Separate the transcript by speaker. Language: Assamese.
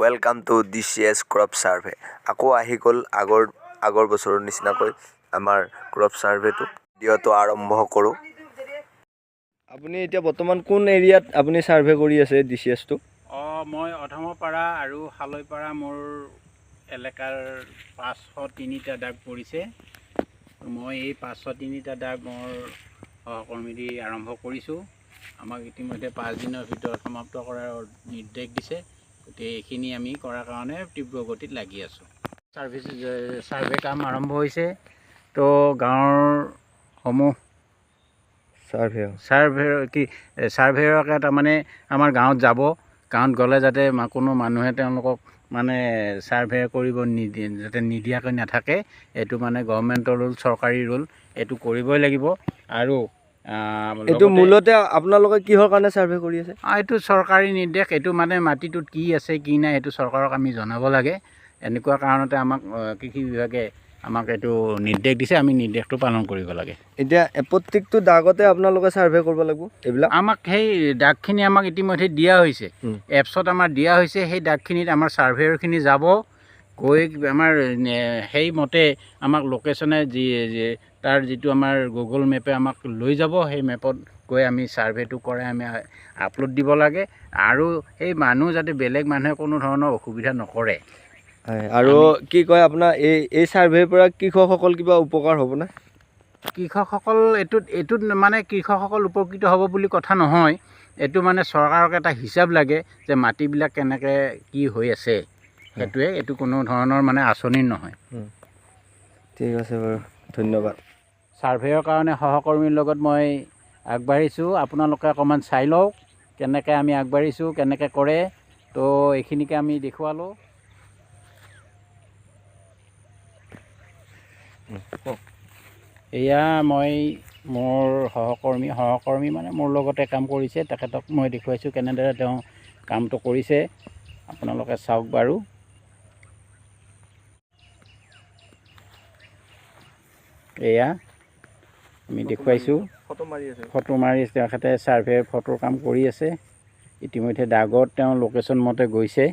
Speaker 1: Welcome to DCS Crop Survey. আকৌ আহি গ'ল আগৰ বছৰৰ নিচিনাকৈ আমাৰ ক্ৰপ সাৰ্ভেটো ভিডিঅ'টো আৰম্ভ কৰোঁ। আপুনি এতিয়া বৰ্তমান কোন এৰিয়াত আপুনি সাৰ্ভে কৰি আছে DCSটো?
Speaker 2: মই অধমপাৰা আৰু হালৈপাৰা মোৰ এলেকাৰ 503টা দাগ পৰিছে। মই এই 503টা দাগ মোৰ সহকৰ্মী দি আৰম্ভ কৰিছোঁ। আমাক ইতিমধ্যে 5 দিনৰ ভিতৰত সমাপ্ত কৰাৰ নিৰ্দেশ দিছে। গতিকে এইখিনি আমি কৰাৰ কাৰণে তীব্ৰ গতিত লাগি আছোঁ। সাৰ্ভে কাম আৰম্ভ হৈছে। তো গাঁৱৰ সমূহ সাৰ্ভেয়কে তাৰমানে আমাৰ গাঁৱত যাব, গাঁৱত গ'লে যাতে কোনো মানুহে তেওঁলোকক মানে সাৰ্ভে কৰিব নিদিয়ে, যাতে নিদিয়াকৈ নাথাকে। এইটো মানে গভৰ্ণমেণ্টৰ ৰুল, চৰকাৰী ৰুল, এইটো কৰিবই লাগিব। আৰু এইটো
Speaker 1: মূলতে আপোনালোকে কিহৰ কাৰণে সাৰ্ভে কৰি আছে?
Speaker 2: এইটো চৰকাৰী নিৰ্দেশ। এইটো মানে মাটিটোত কি আছে কি নাই এইটো চৰকাৰক আমি জনাব লাগে। এনেকুৱা কাৰণতে আমাক কৃষি বিভাগে আমাক এইটো নিৰ্দেশ দিছে, আমি নিৰ্দেশটো পালন কৰিব লাগে।
Speaker 1: এতিয়া প্ৰত্যেকটো দাগতে আপোনালোকে সাৰ্ভে কৰিব লাগিব এইবিলাক?
Speaker 2: আমাক সেই দাগখিনি আমাক ইতিমধ্যে দিয়া হৈছে, এপছত আমাৰ দিয়া হৈছে। সেই দাগখিনিত আমাৰ সাৰ্ভেয়ৰখিনি যাব, গৈ আমাৰ সেইমতে আমাক লোকেশ্যনে তাৰ যিটো আমাৰ গুগল মেপে আমাক লৈ যাব। সেই মেপত গৈ আমি সাৰ্ভেটো কৰাই আমি আপলোড দিব লাগে। আৰু সেই মানুহ যাতে বেলেগ মানুহে কোনো ধৰণৰ অসুবিধা নকৰে।
Speaker 1: আৰু কি কয় আপোনাৰ এই সাৰ্ভেৰ পৰা কৃষকসকল কিবা উপকাৰ হ'বনে?
Speaker 2: কৃষকসকল এইটোত মানে কৃষকসকল উপকৃত হ'ব বুলি কথা নহয়। এইটো মানে চৰকাৰক এটা হিচাপ লাগে যে মাটিবিলাক কেনেকৈ কি হৈ আছে, সেইটোৱে। এইটো কোনো ধৰণৰ মানে আঁচনি নহয়।
Speaker 1: ঠিক আছে বাৰু, ধন্যবাদ।
Speaker 2: সাৰ্ভেৰ কাৰণে সহকৰ্মীৰ লগত মই আগবাঢ়িছোঁ। আপোনালোকে অকণমান চাই লওক কেনেকৈ আমি আগবাঢ়িছোঁ, কেনেকৈ কৰে। তো এইখিনিকে আমি দেখুৱালোঁ। এয়া মই মোৰ সহকৰ্মী মানে মোৰ লগতে কাম কৰিছে, তেখেতক মই দেখুৱাইছোঁ কেনেদৰে তেওঁ কামটো কৰিছে। আপোনালোকে চাওক বাৰু। এয়া আমি দেখুৱাইছোঁ, ফটো মাৰি তেখেতে সাৰ্ভে ফটোৰ কাম কৰি আছে। ইতিমধ্যে দাগত তেওঁ লোকেশ্যন মতে গৈছে।